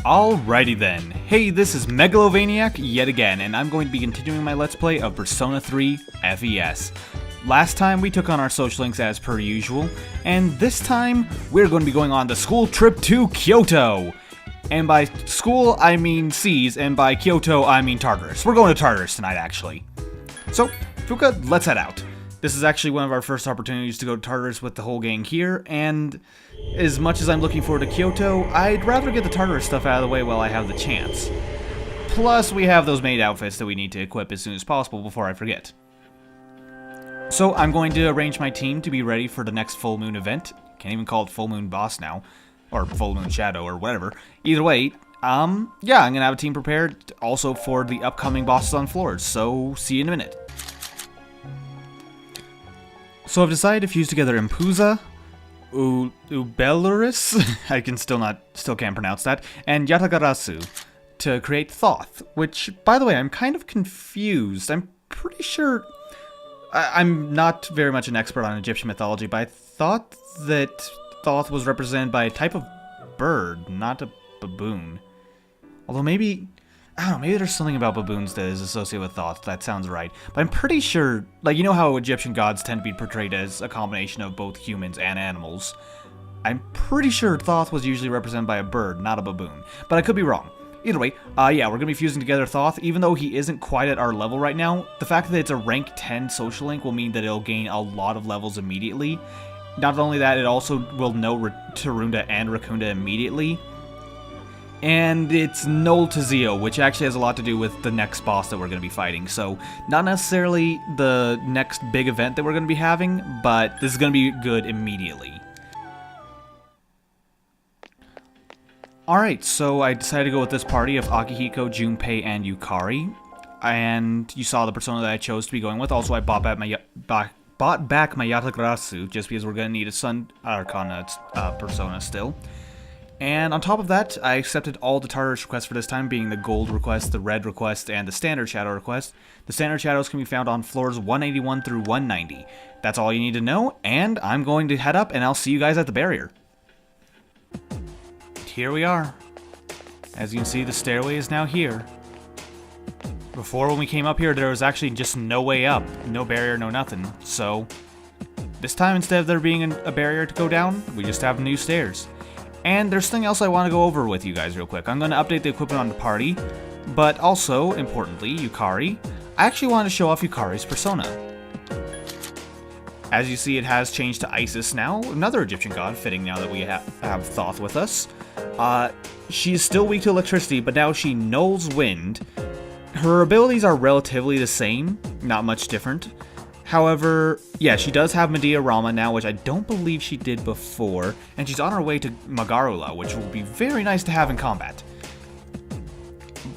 Alrighty then. Hey, this is Megalovaniac yet again, and I'm going to be continuing my Let's Play of Persona 3 FES. Last time we took on our social links as per usual, and this time we're going to be going on the school trip to Kyoto. And by school, I mean seas, and by Kyoto, I mean Tartarus. We're going to Tartarus tonight, actually. So, Fuka, let's head out. This is actually one of our first opportunities to go to Tartarus with the whole gang here, and as much as I'm looking forward to Kyoto, I'd rather get the Tartarus stuff out of the way while I have the chance. Plus, we have those maid outfits that we need to equip as soon as possible before I forget. So, I'm going to arrange my team to be ready for the next full moon event. Can't even call it full moon boss now, or full moon shadow, or whatever. Either way, yeah, I'm gonna have a team prepared also for the upcoming bosses on floors, so see you in a minute. So I've decided to fuse together Impuza, Ubelurus, I still can't pronounce that, and Yatagarasu to create Thoth, which, by the way, I'm kind of confused. I'm pretty sure, I'm not very much an expert on Egyptian mythology, but I thought that Thoth was represented by a type of bird, not a baboon. Although maybe, I don't know, maybe there's something about baboons that is associated with Thoth. That sounds right. But I'm pretty sure, like, you know how Egyptian gods tend to be portrayed as a combination of both humans and animals? I'm pretty sure Thoth was usually represented by a bird, not a baboon. But I could be wrong. Either way, yeah, we're going to be fusing together Thoth. Even though he isn't quite at our level right now, the fact that it's a rank 10 social link will mean that it'll gain a lot of levels immediately. Not only that, it also will know Tarunda and Rakunda immediately. And it's Null to Zeo, which actually has a lot to do with the next boss that we're going to be fighting. So, not necessarily the next big event that we're going to be having, but this is going to be good immediately. Alright, so I decided to go with this party of Akihiko, Junpei, and Yukari. And you saw the persona that I chose to be going with. Also, I bought back my Yatagarasu, just because we're going to need a Sun Arcana persona still. And on top of that, I accepted all the Tartarus requests for this time, being the gold request, the red request, and the standard shadow request. The standard shadows can be found on floors 181 through 190. That's all you need to know, and I'm going to head up, and I'll see you guys at the barrier. Here we are. As you can see, the stairway is now here. Before, when we came up here, there was actually just no way up. No barrier, no nothing. So, this time, instead of there being a barrier to go down, we just have new stairs. And there's something else I want to go over with you guys real quick. I'm going to update the equipment on the party, but also, importantly, Yukari. I actually want to show off Yukari's persona. As you see, it has changed to Isis now, another Egyptian god, fitting now that we have Thoth with us. She is still weak to electricity, but now she nulls wind. Her abilities are relatively the same, not much different. However, yeah, she does have Medea Rama now, which I don't believe she did before, and she's on her way to Magarula, which will be very nice to have in combat.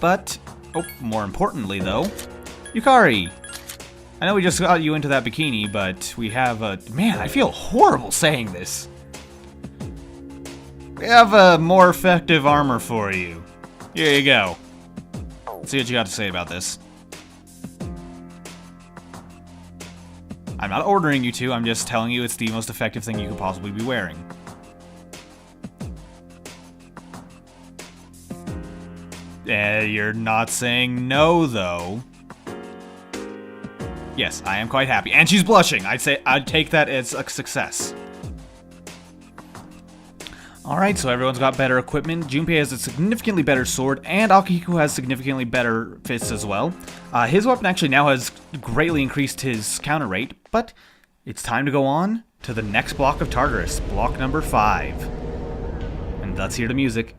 But, more importantly though, Yukari! I know we just got you into that bikini, but we have a... Man, I feel horrible saying this. We have a more effective armor for you. Here you go. Let's see what you got to say about this. I'm not ordering you to, I'm just telling you it's the most effective thing you could possibly be wearing. You're not saying no, though. Yes, I am quite happy. And she's blushing! I'd take that as a success. Alright, so everyone's got better equipment. Junpei has a significantly better sword, and Akihiko has significantly better fists as well. His weapon actually now has greatly increased his counter rate, but it's time to go on to the next block of Tartarus, block number 5. And let's hear the music.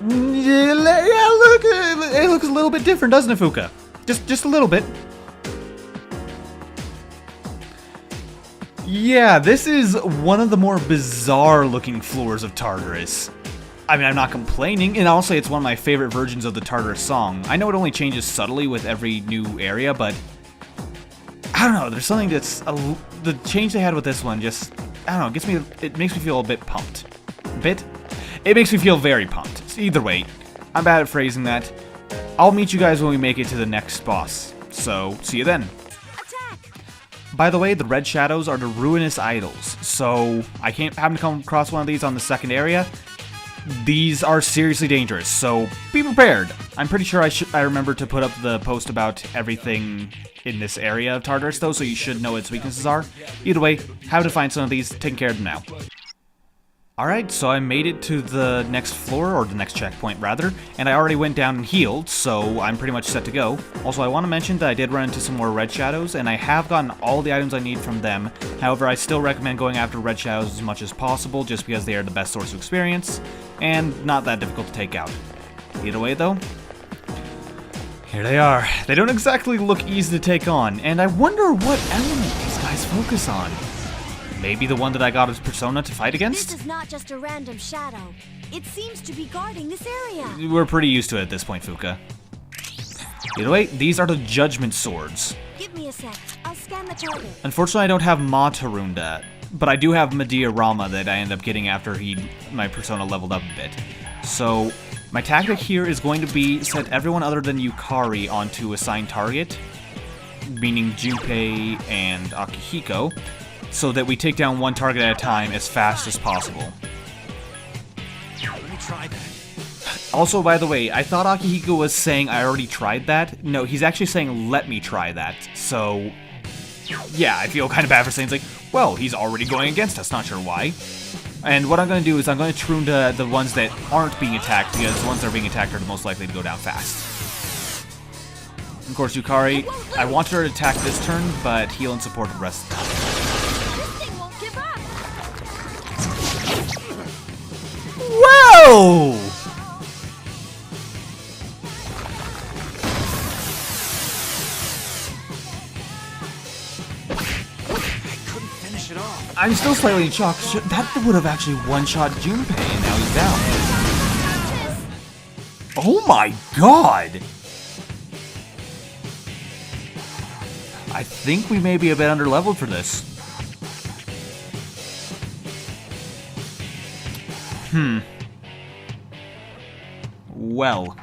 Yeah, look, it looks a little bit different, doesn't it, Fuka? Just a little bit. Yeah, this is one of the more bizarre looking floors of Tartarus. I mean, I'm not complaining, and I'll say it's one of my favorite versions of the Tartarus song. I know it only changes subtly with every new area, but I don't know, there's something that's, the change they had with this one just, I don't know, it makes me feel a bit pumped. It makes me feel very pumped. Either way, I'm bad at phrasing that. I'll meet you guys when we make it to the next boss, so see you then. By the way, the red shadows are the ruinous idols, so I can't happen to come across one of these on the second area. These are seriously dangerous, so be prepared. I'm pretty sure I remember to put up the post about everything in this area of Tartarus, though, so you should know what its weaknesses are. Either way, how to find some of these, taking care of them now. Alright, so I made it to the next floor, or the next checkpoint rather, and I already went down and healed, so I'm pretty much set to go. Also, I want to mention that I did run into some more red shadows, and I have gotten all the items I need from them. However, I still recommend going after red shadows as much as possible, just because they are the best source of experience, and not that difficult to take out. Either way though, here they are. They don't exactly look easy to take on, and I wonder what element these guys focus on. Maybe the one that I got as Persona to fight against? This is not just a random shadow. It seems to be guarding this area. We're pretty used to it at this point, Fuka. Either way, these are the Judgment Swords. Give me a sec. I'll scan the target. Unfortunately, I don't have Matarunda, but I do have Medea Rama that I end up getting after my Persona leveled up a bit. So, my tactic here is going to be set everyone other than Yukari onto assigned target, meaning Junpei and Akihiko, so that we take down one target at a time as fast as possible. Let me try that. Also, by the way, I thought Akihiko was saying I already tried that. No, he's actually saying let me try that. So, yeah, I feel kind of bad for saying, it's like, well, he's already going against us, not sure why. And what I'm going to do is I'm going to tune to the ones that aren't being attacked, because the ones that are being attacked are the most likely to go down fast. Of course, Yukari, I wanted her to attack this turn, but heal and support the rest of the time. Whoa! I couldn't finish it off. I'm still slightly in shock. That would have actually one-shot Junpei, and now he's down. Oh my god! I think we may be a bit underleveled for this. Well.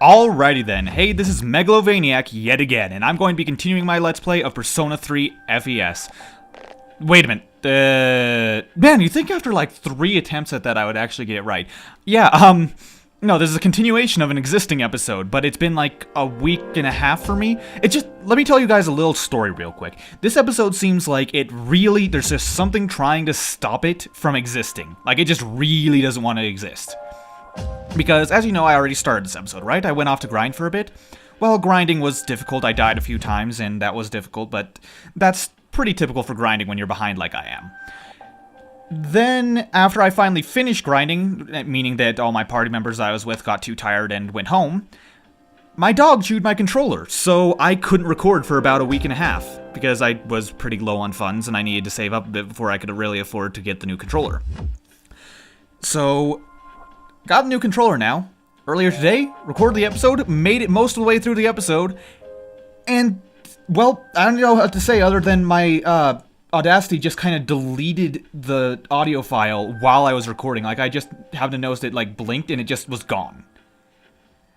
Alrighty then, hey, this is Megalovaniac yet again, and I'm going to be continuing my Let's Play of Persona 3 FES. Wait a minute, man, you think after like 3 attempts at that I would actually get it right. Yeah, no, this is a continuation of an existing episode, but it's been like a week and a half for me. Let me tell you guys a little story real quick. This episode seems like there's just something trying to stop it from existing. Like, it just really doesn't want to exist. Because, as you know, I already started this episode, right? I went off to grind for a bit. Well, grinding was difficult. I died a few times, and that was difficult, but that's pretty typical for grinding when you're behind like I am. Then, after I finally finished grinding, meaning that all my party members I was with got too tired and went home, my dog chewed my controller, so I couldn't record for about a week and a half, because I was pretty low on funds, and I needed to save up a bit before I could really afford to get the new controller. So, got a new controller now. Earlier today, recorded the episode, made it most of the way through the episode, and, well, I don't know what to say other than my, Audacity just kind of deleted the audio file while I was recording. Like, I just happened to notice it, like, blinked and it just was gone.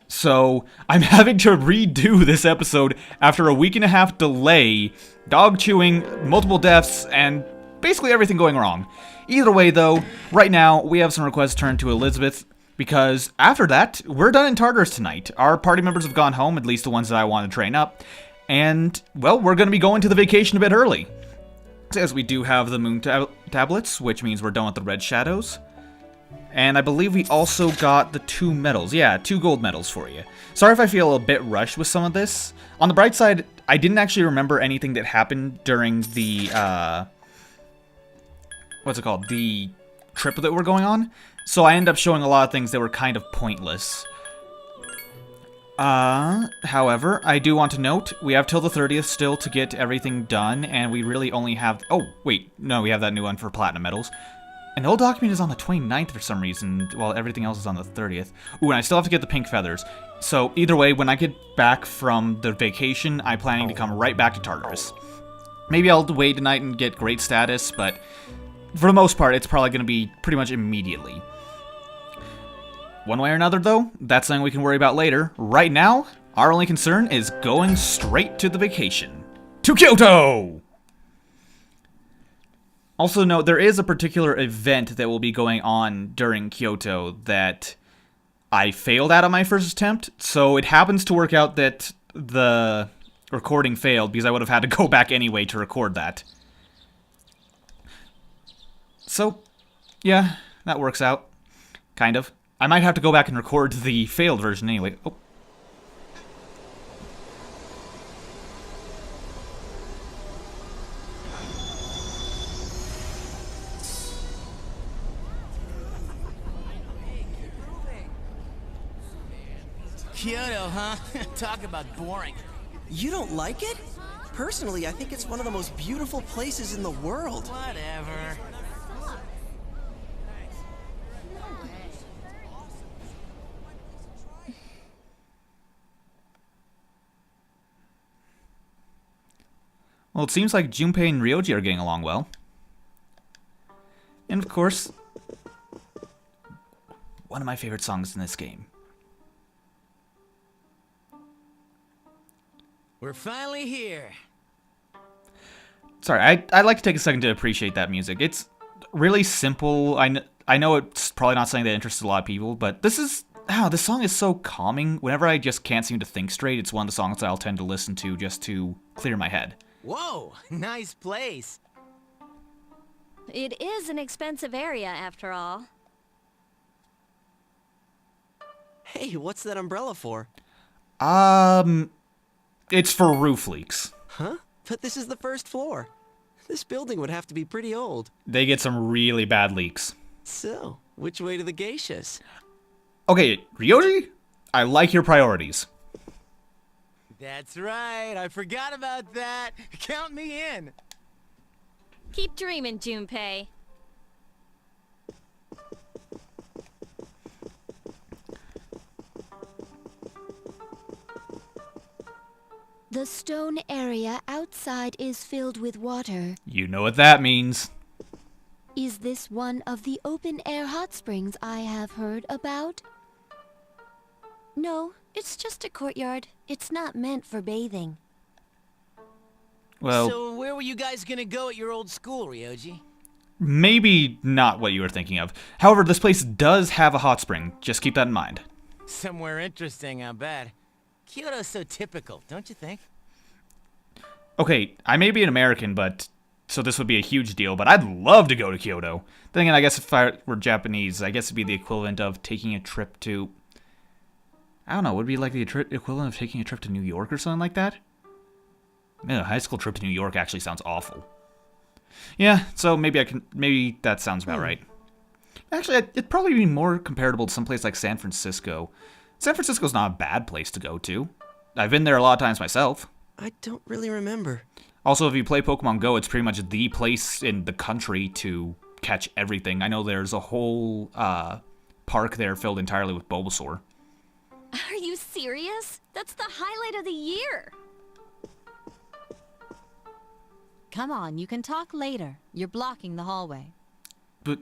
So, I'm having to redo this episode after a week and a half delay, dog chewing, multiple deaths, and basically everything going wrong. Either way, though, right now, we have some requests turned to Elizabeth. Because after that, we're done in Tartarus tonight. Our party members have gone home, at least the ones that I want to train up. And, well, we're going to be going to the vacation a bit early. As we do have the moon tablets, which means we're done with the red shadows. And I believe we also got the 2 medals. Yeah, 2 gold medals for you. Sorry if I feel a bit rushed with some of this. On the bright side, I didn't actually remember anything that happened during the, what's it called? The trip that we're going on. So I ended up showing a lot of things that were kind of pointless. However, I do want to note, we have till the 30th still to get everything done, and we really only have... Oh, wait, no, we have that new one for platinum medals. An old document is on the 29th for some reason, while everything else is on the 30th. Ooh, and I still have to get the pink feathers. So, either way, when I get back from the vacation, I'm planning to come right back to Tartarus. Maybe I'll wait tonight and get great status, but for the most part, it's probably going to be pretty much immediately. One way or another, though, that's something we can worry about later. Right now, our only concern is going straight to the vacation. To Kyoto! Also note, there is a particular event that will be going on during Kyoto that I failed at on my first attempt, so it happens to work out that the recording failed because I would have had to go back anyway to record that. So, yeah, that works out. Kind of. I might have to go back and record the failed version anyway. Oh. Kyoto, huh? Talk about boring. You don't like it? Personally, I think it's one of the most beautiful places in the world. Whatever. Well, it seems like Junpei and Ryoji are getting along well. And of course, one of my favorite songs in this game. We're finally here. Sorry, I'd like to take a second to appreciate that music. It's really simple. I know it's probably not something that interests a lot of people, but this song is so calming. Whenever I just can't seem to think straight, it's one of the songs that I'll tend to listen to just to clear my head. Whoa, nice place. It is an expensive area, after all. Hey, what's that umbrella for? It's for roof leaks. Huh? But this is the first floor. This building would have to be pretty old. They get some really bad leaks. So, which way to the geishas? Okay, Ryoji, I like your priorities. That's right, I forgot about that. Count me in. Keep dreaming, Junpei. The stone area outside is filled with water. You know what that means. Is this one of the open-air hot springs I have heard about? No, it's just a courtyard. It's not meant for bathing. Well, So where were you guys gonna go at your old school, Ryoji? maybe not what you were thinking of. However, this place does have a hot spring. Just keep that in mind. Somewhere interesting, I bet. Kyoto's so typical, don't you think? Okay, I may be an American, but so this would be a huge deal, but I'd love to go to Kyoto. Then again, I guess if I were Japanese, I guess it'd be the equivalent of taking a trip to... I don't know, would it be like the equivalent of taking a trip to New York or something like that? Man, a high school trip to New York actually sounds awful. Yeah, so maybe that sounds about right. Actually, it'd probably be more comparable to someplace like San Francisco. San Francisco's not a bad place to go to. I've been there a lot of times myself. I don't really remember. Also, if you play Pokemon Go, it's pretty much the place in the country to catch everything. I know there's a whole park there filled entirely with Bulbasaur. Are you serious? That's the highlight of the year. Come on, you can talk later. You're blocking the hallway. But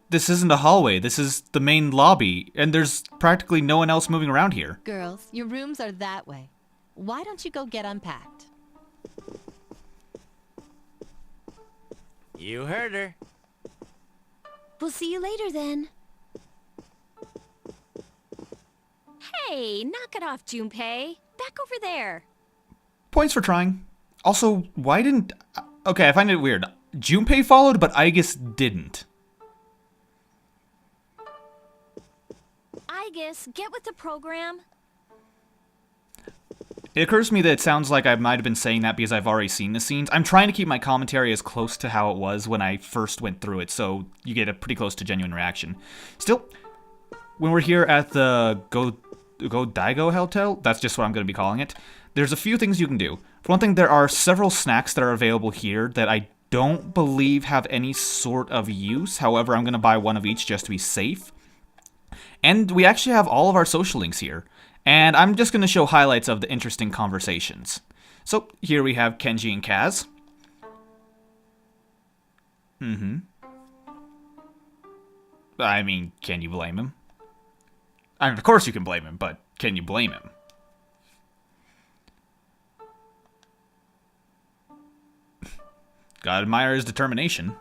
this isn't a hallway. This is the main lobby, and there's practically no one else moving around here. Girls, your rooms are that way. Why don't you go get unpacked? You heard her. We'll see you later then. Hey, knock it off, Junpei. Back over there. Points for trying. Also, why didn't... Okay, I find it weird. Junpei followed, but Aigis didn't. Aigis, get with the program. It occurs to me that it sounds like I might have been saying that because I've already seen the scenes. I'm trying to keep my commentary as close to how it was when I first went through it, so you get a pretty close to genuine reaction. Still, when we're here at the Go Daigo Hotel, that's just what I'm going to be calling it, there's a few things you can do. For one thing, there are several snacks that are available here that I don't believe have any sort of use. However, I'm going to buy one of each just to be safe. And we actually have all of our social links here. And I'm just going to show highlights of the interesting conversations. So, here we have Kenji and Kaz. I mean, can you blame him? I mean, of course you can blame him, but can you blame him? Gotta admire his determination.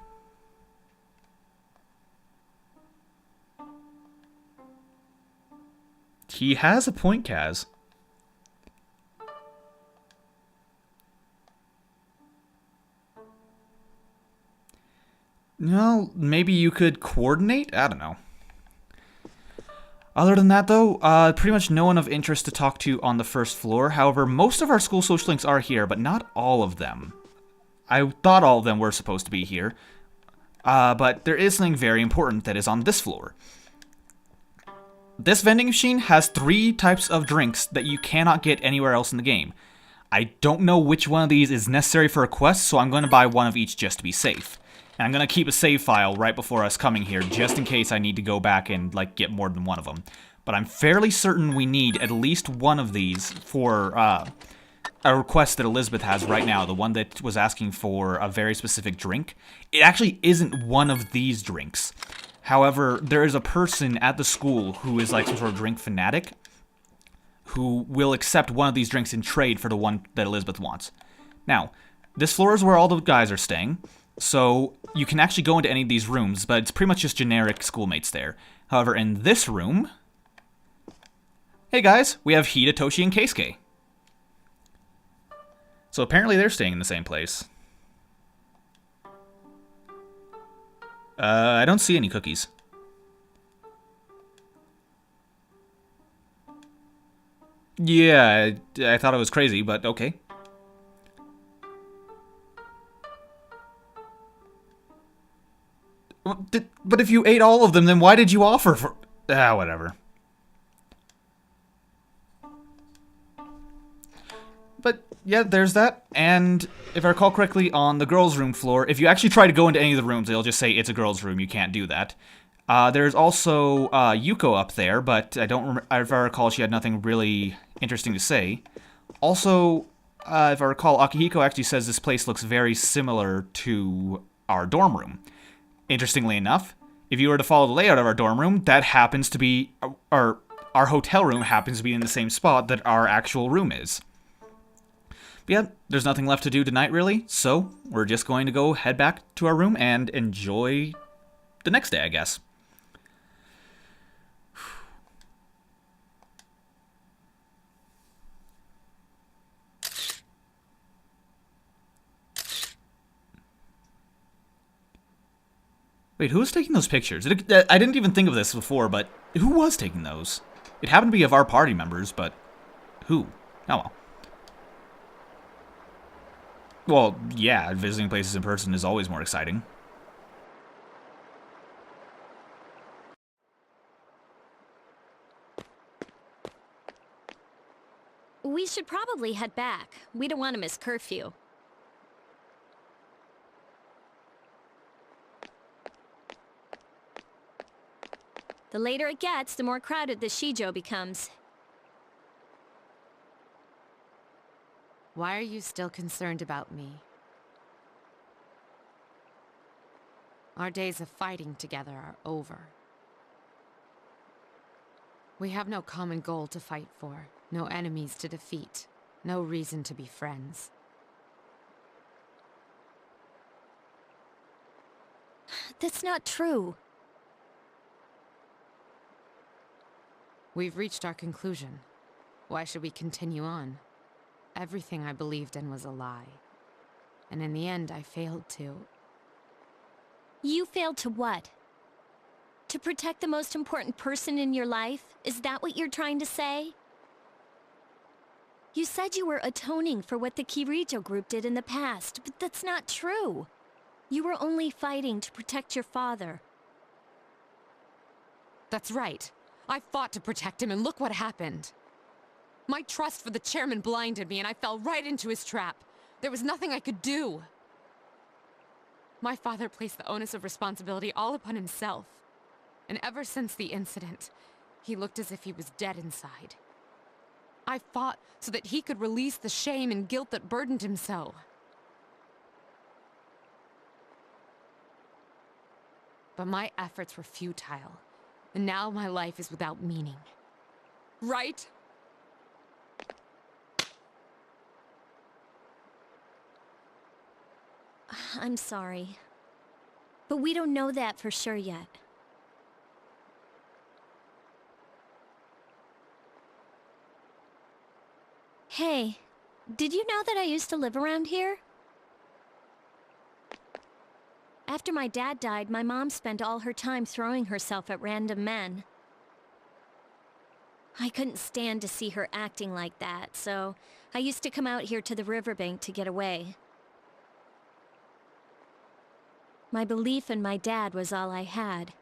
He has a point, Kaz. Well, maybe you could coordinate? I don't know. Other than that, though, pretty much no one of interest to talk to on the first floor. However, most of our school social links are here, but not all of them. I thought all of them were supposed to be here. But there is something very important that is on this floor. This vending machine has 3 types of drinks that you cannot get anywhere else in the game. I don't know which one of these is necessary for a quest, so I'm going to buy one of each just to be safe. And I'm going to keep a save file right before us coming here, just in case I need to go back and, like, get more than one of them. But I'm fairly certain we need at least one of these for, a request that Elizabeth has right now, the one that was asking for a very specific drink. It actually isn't one of these drinks. However, there is a person at the school who is like some sort of drink fanatic who will accept one of these drinks in trade for the one that Elizabeth wants. Now, this floor is where all the guys are staying, so you can actually go into any of these rooms, but it's pretty much just generic schoolmates there. However, in this room... Hey guys, we have Hida, Toshi, and Keisuke. So apparently they're staying in the same place. I don't see any cookies. Yeah, I thought it was crazy, but okay. But if you ate all of them, then why did you offer for... whatever. But, yeah, there's that. And if I recall correctly, on the girls' room floor, if you actually try to go into any of the rooms, they'll just say it's a girls' room. You can't do that. There's also Yuko up there, but if I recall, she had nothing really interesting to say. Also, if I recall, Akihiko actually says this place looks very similar to our dorm room. Interestingly enough, if you were to follow the layout of our dorm room, that happens to be... our hotel room happens to be in the same spot that our actual room is. But yeah, there's nothing left to do tonight, really, so we're just going to go head back to our room and enjoy the next day, I guess. Wait, who was taking those pictures? I didn't even think of this before, but who was taking those? It happened to be of our party members, but who? Oh well. Well, yeah, visiting places in person is always more exciting. We should probably head back. We don't want to miss curfew. The later it gets, the more crowded the Shijo becomes. Why are you still concerned about me? Our days of fighting together are over. We have no common goal to fight for, no enemies to defeat, no reason to be friends. That's not true. We've reached our conclusion. Why should we continue on? Everything I believed in was a lie. And in the end, I failed to. You failed to what? To protect the most important person in your life? Is that what you're trying to say? You said you were atoning for what the Kirijo group did in the past, but that's not true. You were only fighting to protect your father. That's right. I fought to protect him, and look what happened. My trust for the chairman blinded me, and I fell right into his trap. There was nothing I could do. My father placed the onus of responsibility all upon himself. And ever since the incident, he looked as if he was dead inside. I fought so that he could release the shame and guilt that burdened him so. But my efforts were futile, and now my life is without meaning. Right? I'm sorry. But we don't know that for sure yet. Hey, did you know that I used to live around here? After my dad died, my mom spent all her time throwing herself at random men. I couldn't stand to see her acting like that, so I used to come out here to the riverbank to get away. My belief in my dad was all I had.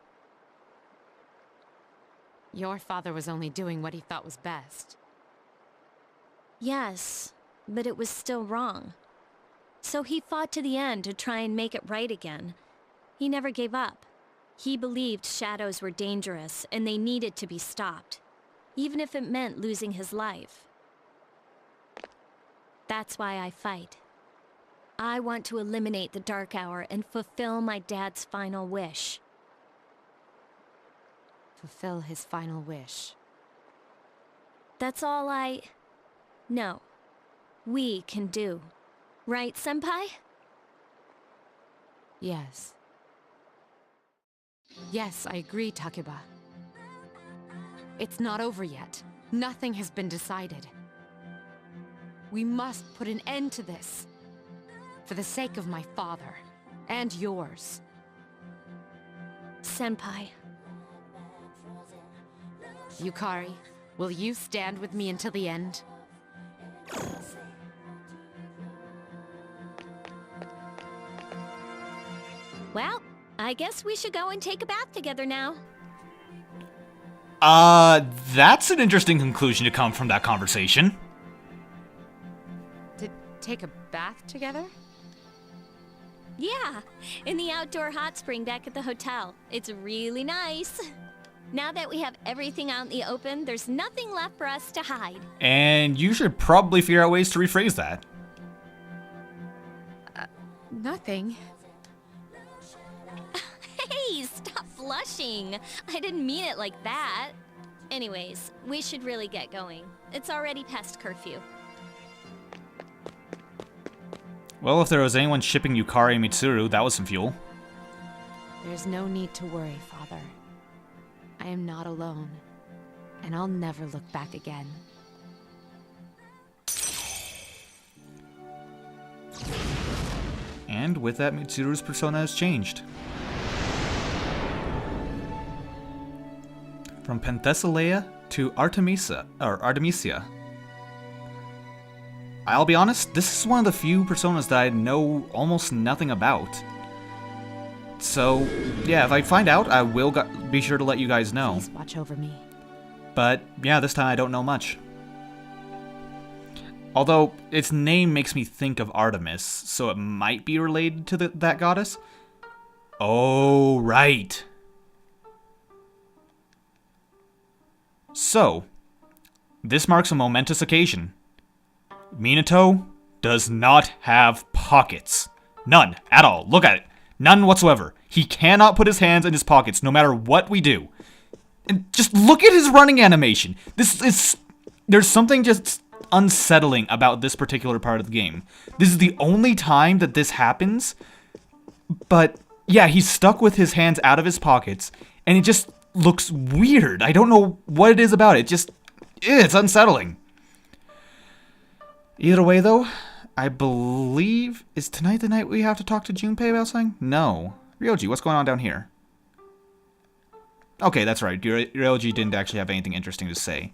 Your father was only doing what he thought was best. Yes, but it was still wrong. So he fought to the end to try and make it right again. He never gave up. He believed shadows were dangerous and they needed to be stopped, even if it meant losing his life. That's why I fight. I want to eliminate the Dark Hour and fulfill my dad's final wish. Fulfill his final wish. That's all No. We can do. Right, Senpai? Yes. Yes, I agree, Takeba. It's not over yet. Nothing has been decided. We must put an end to this. For the sake of my father. And yours. Senpai. Yukari, will you stand with me until the end? Well, I guess we should go and take a bath together now. That's an interesting conclusion to come from that conversation. To take a bath together? Yeah, in the outdoor hot spring back at the hotel. It's really nice. Now that we have everything out in the open, there's nothing left for us to hide. And you should probably figure out ways to rephrase that. Nothing. Hey, stop blushing. I didn't mean it like that. Anyways, we should really get going. It's already past curfew. Well, if there was anyone shipping Yukari and Mitsuru, that was some fuel. There's no need to worry, Father. I am not alone, and I'll never look back again. And with that, Mitsuru's persona has changed. From Penthesilea to Artemisia. I'll be honest, this is one of the few personas that I know almost nothing about. So, yeah, if I find out, I will be sure to let you guys know. Please watch over me. But, yeah, this time I don't know much. Although, its name makes me think of Artemis, so it might be related to that goddess. Oh, right. So, this marks a momentous occasion. Minato does not have pockets. None at all. Look at it. None whatsoever. He cannot put his hands in his pockets no matter what we do. And just look at his running animation. There's something just unsettling about this particular part of the game. This is the only time that this happens. But yeah, he's stuck with his hands out of his pockets. And looks weird. I don't know what it is about it. Just, it's unsettling. Either way, though, I believe... Is tonight the night we have to talk to Junpei about something? No. Ryoji, what's going on down here? Okay, that's right. Ryoji didn't actually have anything interesting to say.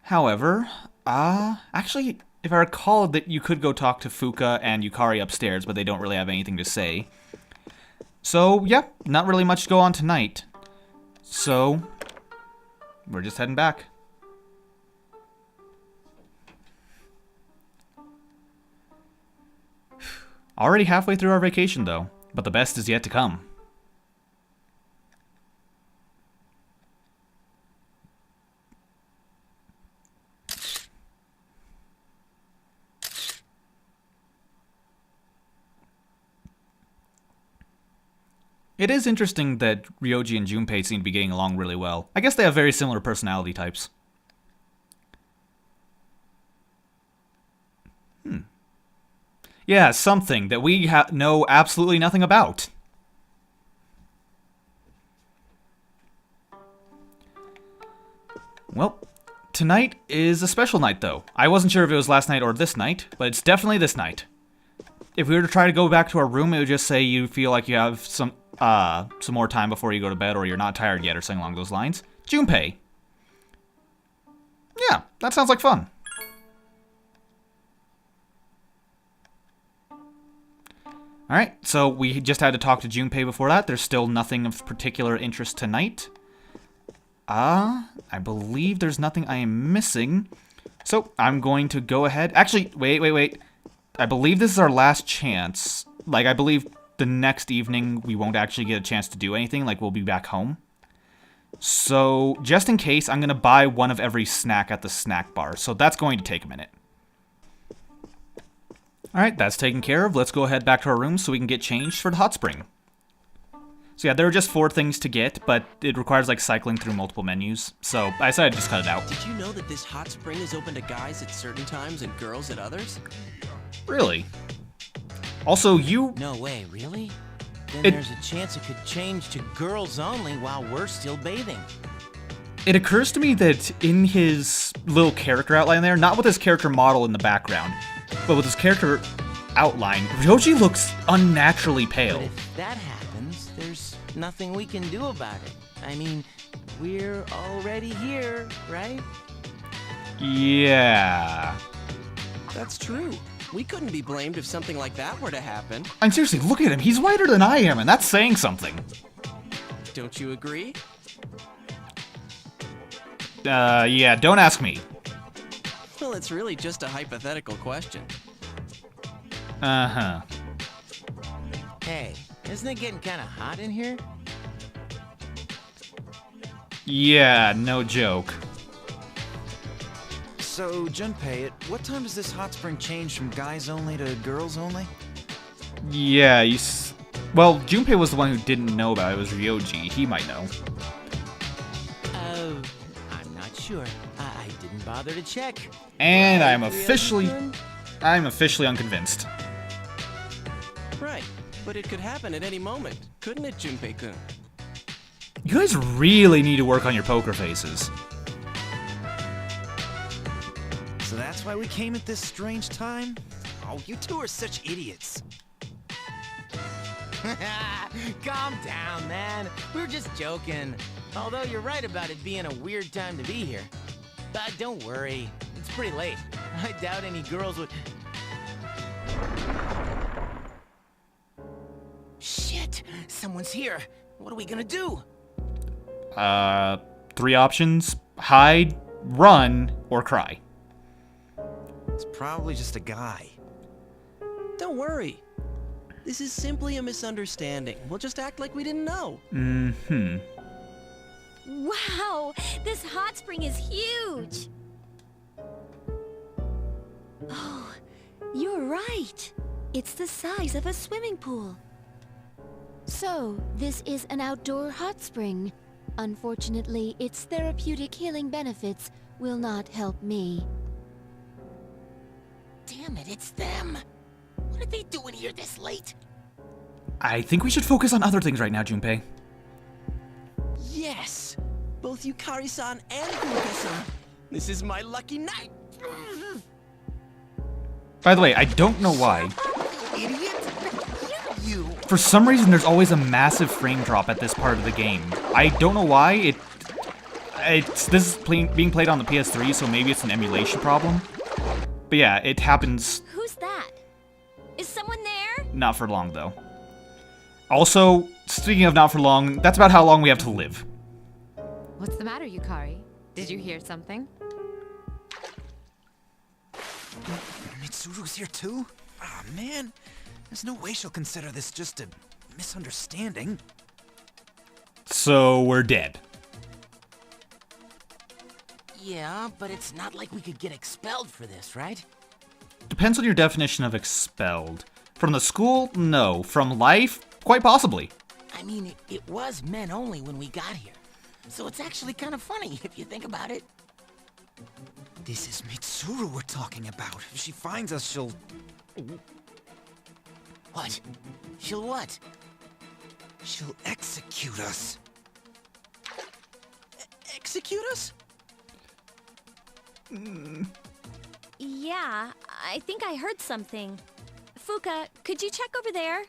However, actually, if I recall, that you could go talk to Fuka and Yukari upstairs, but they don't really have anything to say. So, yeah, not really much to go on tonight. So, we're just heading back. Already halfway through our vacation, though, but the best is yet to come. It is interesting that Ryoji and Junpei seem to be getting along really well. I guess they have very similar personality types. Yeah, something that we know absolutely nothing about. Well, tonight is a special night, though. I wasn't sure if it was last night or this night, but it's definitely this night. If we were to try to go back to our room, it would just say you feel like you have some more time before you go to bed, or you're not tired yet, or something along those lines. Junpei. Yeah, that sounds like fun. Alright, so we just had to talk to Junpei before that. There's still nothing of particular interest tonight. I believe there's nothing I am missing. So, I'm going to go ahead. Actually, wait. I believe this is our last chance. Like, I believe the next evening we won't actually get a chance to do anything. Like, we'll be back home. So, just in case, I'm going to buy one of every snack at the snack bar. So, that's going to take a minute. Alright, that's taken care of. Let's go ahead back to our room so we can get changed for the hot spring. So yeah, there are just 4 things to get, but it requires like cycling through multiple menus. So I decided to just cut it out. Did you know that this hot spring is open to guys at certain times and girls at others? Really? Also, you... No way, really? Then there's a chance it could change to girls only while we're still bathing. It occurs to me that in his little character outline there, not with his character model in the background, but with his character outline, Ryoji looks unnaturally pale. But if that happens, there's nothing we can do about it. I mean, we're already here, right? Yeah. That's true. We couldn't be blamed if something like that were to happen. And seriously, look at him. He's whiter than I am, and that's saying something. Don't you agree? Yeah, don't ask me. Well, it's really just a hypothetical question. Uh-huh. Hey, isn't it getting kind of hot in here? Yeah, no joke. So, Junpei, at what time does this hot spring change from guys only to girls only? Yeah, well, Junpei was the one who didn't know about it. It was Ryoji. He might know. I'm not sure. I didn't bother to check. And I'm officially unconvinced. Right, but it could happen at any moment, couldn't it, Junpei-kun? You guys really need to work on your poker faces. So that's why we came at this strange time? Oh, you two are such idiots. Calm down, man. We were just joking. Although you're right about it being a weird time to be here. But don't worry, it's pretty late. I doubt any girls would... Shit! Someone's here. What are we gonna do? 3 options: hide, run, or cry. It's probably just a guy. Don't worry. This is simply a misunderstanding. We'll just act like we didn't know. Mm-hmm. Wow, this hot spring is huge. Oh, you're right. It's the size of a swimming pool. So, this is an outdoor hot spring. Unfortunately, its therapeutic healing benefits will not help me. Damn it, it's them! What are they doing here this late? I think we should focus on other things right now, Junpei. Yes! Both Yukari-san and Furuka-san. This is my lucky night! By the way, I don't know why. Idiot! You! For some reason, there's always a massive frame drop at this part of the game. I don't know why. This is being played on the PS3, so maybe it's an emulation problem. But yeah, it happens. Who's that? Is someone there? Not for long, though. Also, speaking of not for long, that's about how long we have to live. What's the matter, Yukari? Did you hear something? Mitsuru's here too? Ah, man. There's no way she'll consider this just a misunderstanding. So, we're dead. Yeah, but it's not like we could get expelled for this, right? Depends on your definition of expelled. From the school? No. From life? Quite possibly. I mean, it was men only when we got here. So it's actually kind of funny if you think about it. This is Mitsuru we're talking about. If she finds us, she'll... What? She'll what? She'll execute us. Execute us? Yeah, I think I heard something. Fuka, could you check over there?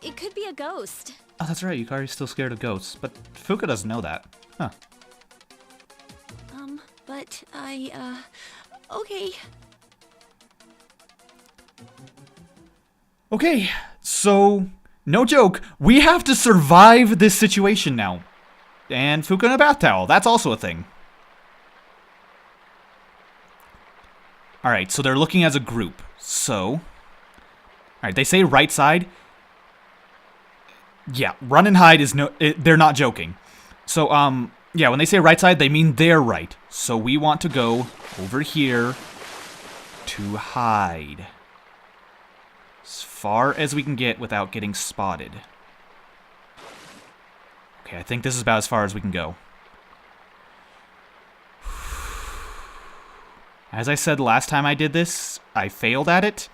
It could be a ghost. Oh, that's right. Yukari's still scared of ghosts, but Fuka doesn't know that. Huh. But okay. Okay, so, no joke, we have to survive this situation now. And Fuka in a bath towel, that's also a thing. Alright, so they're looking as a group. So, alright, they say right side. Yeah, run and hide is they're not joking. So, yeah, when they say right side, they mean they're right. So we want to go over here to hide. As far as we can get without getting spotted. Okay, I think this is about as far as we can go. As I said last time I did this, I failed at it.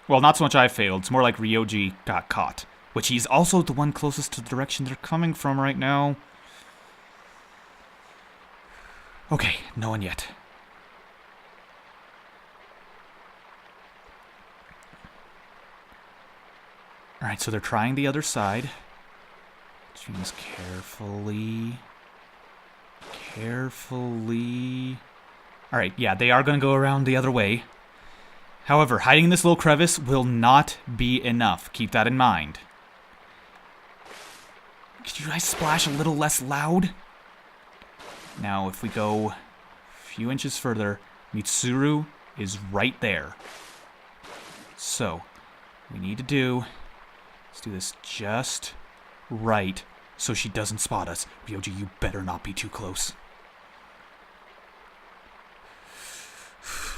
Well, not so much I failed, it's more like Ryoji got caught. Which he's also the one closest to the direction they're coming from right now. Okay, no one yet. Alright, so they're trying the other side. Which means carefully. Carefully. Alright, yeah, they are going to go around the other way. However, hiding in this little crevice will not be enough. Keep that in mind. Could you guys splash a little less loud? Now, if we go a few inches further, Mitsuru is right there. So, we need to do... Let's do this just right so she doesn't spot us. Ryoji, you better not be too close.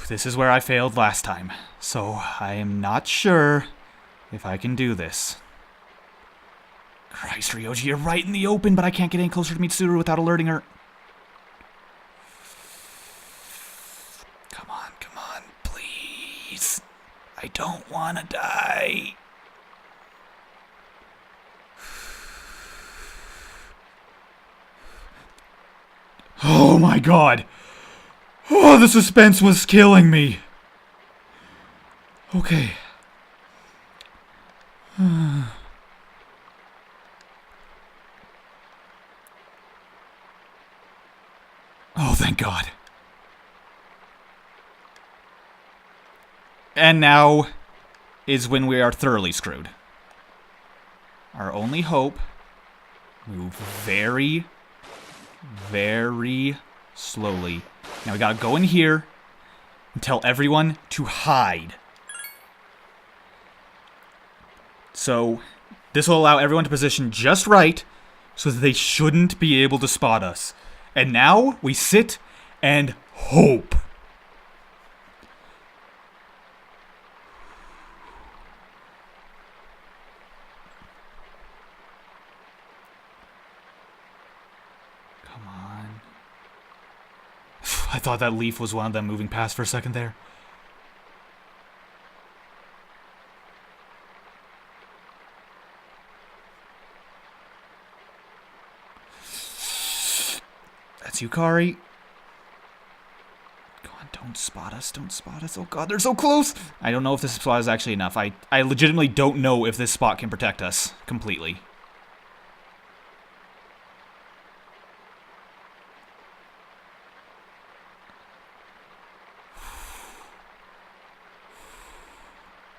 This is where I failed last time, so I am not sure if I can do this. Christ, Ryoji, you're right in the open, but I can't get any closer to Mitsuru without alerting her. Come on, please. I don't want to die. Oh my god. Oh, the suspense was killing me. Okay. Oh, thank God. And now is when we are thoroughly screwed. Our only hope, move very, very slowly. Now we gotta go in here and tell everyone to hide. So, this will allow everyone to position just right so that they shouldn't be able to spot us. And now we sit and hope. Come on. I thought that leaf was one of them moving past for a second there. Yukari. Go on, don't spot us. Don't spot us. Oh god, they're so close. I don't know if this spot is actually enough. I legitimately don't know if this spot can protect us completely.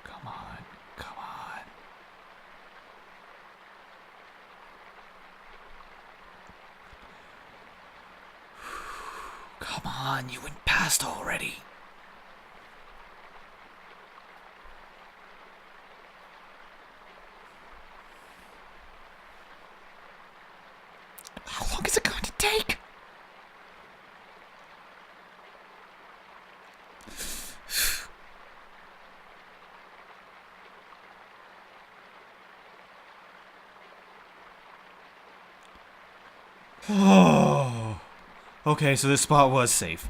Come on. Come on. Come on, you went past already. How long is it going to take? Oh. Okay, so this spot was safe.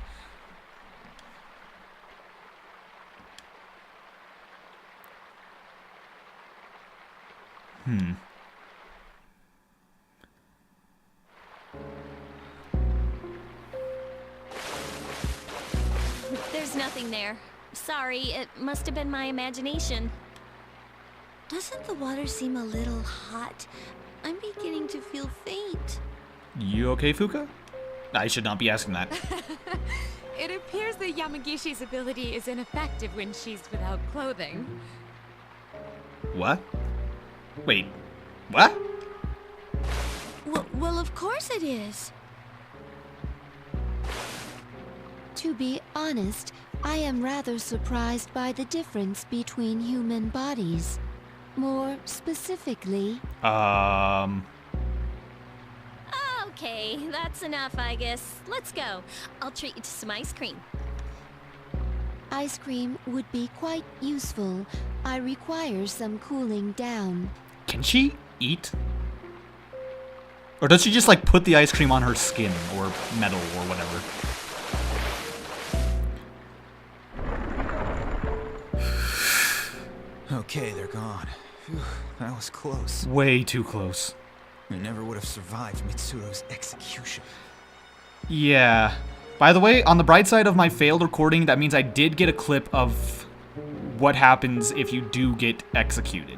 There's nothing there. Sorry, it must have been my imagination. Doesn't the water seem a little hot? I'm beginning to feel faint. You okay, Fuka? I should not be asking that. It appears that Yamagishi's ability is ineffective when she's without clothing. What? Wait, what? Well, of course it is. To be honest, I am rather surprised by the difference between human bodies. More specifically... Okay, that's enough, I guess. Let's go. I'll treat you to some ice cream. Ice cream would be quite useful. I require some cooling down. Can she eat? Or does she just, like, put the ice cream on her skin or metal or whatever? Okay, they're gone. Phew, that was close. Way too close. We never would have survived Mitsuru's execution. Yeah. By the way, on the bright side of my failed recording, that means I did get a clip of what happens if you do get executed.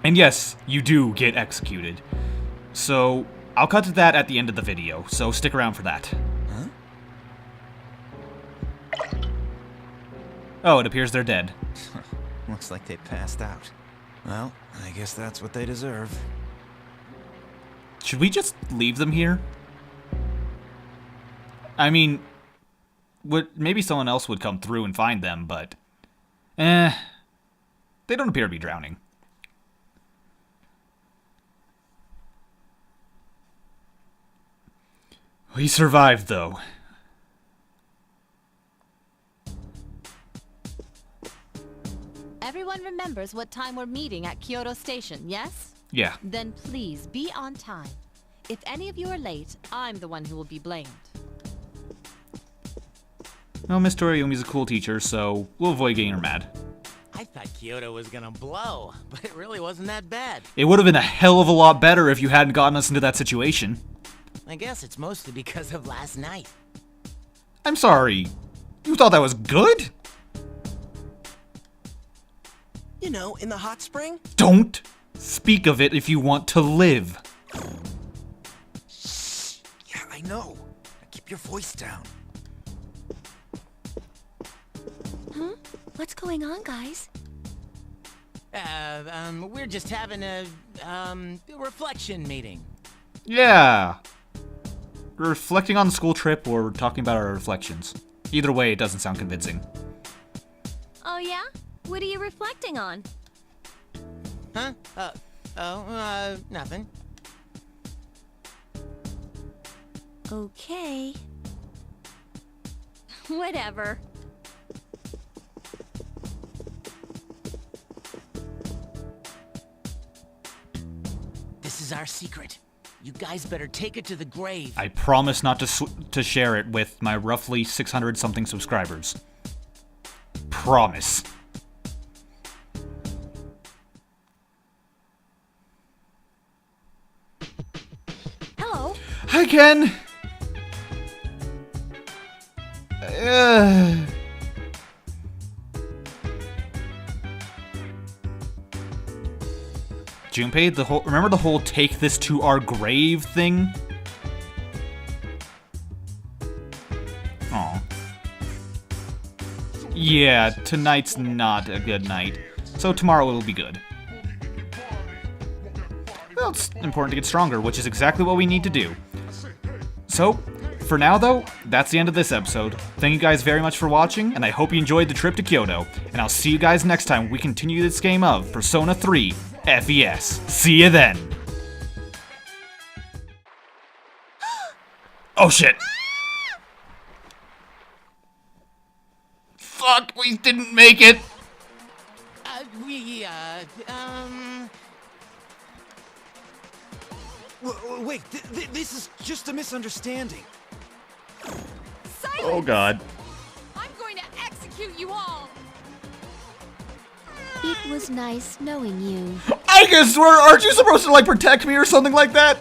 And yes, you do get executed. So, I'll cut to that at the end of the video, so stick around for that. Huh? Oh, it appears they're dead. Looks like they passed out. Well, I guess that's what they deserve. Should we just leave them here? I mean, maybe someone else would come through and find them, but... they don't appear to be drowning. We survived, though. Everyone remembers what time we're meeting at Kyoto Station, yes? Yeah. Then please be on time. If any of you are late, I'm the one who will be blamed. Well, Miss Toriumi's a cool teacher, so we'll avoid getting her mad. I thought Kyoto was gonna blow, but it really wasn't that bad. It would have been a hell of a lot better if you hadn't gotten us into that situation. I guess it's mostly because of last night. I'm sorry. You thought that was good? You know, in the hot spring? Don't speak of it if you want to live. Yeah, I know. Keep your voice down. Huh? What's going on, guys? We're just having a, reflection meeting. Yeah. We're reflecting on the school trip or we're talking about our reflections. Either way, it doesn't sound convincing. Oh yeah? What are you reflecting on? Huh? Nothing. Okay. Whatever. This is our secret. You guys better take it to the grave. I promise not to share it with my roughly 600-something subscribers. Promise. Hello. Hi, Ken! Junpei, remember the whole take this to our grave thing? Aw. Yeah, tonight's not a good night. So tomorrow it'll be good. Well, it's important to get stronger, which is exactly what we need to do. So, for now though, that's the end of this episode. Thank you guys very much for watching, and I hope you enjoyed the trip to Kyoto. And I'll see you guys next time we continue this game of Persona 3 FES. See you then! Oh shit! Fuck, we didn't make it! Wait, this is just a misunderstanding. Silence! Oh god. I'm going to execute you all! It was nice knowing you. I guess aren't you supposed to like protect me or something like that?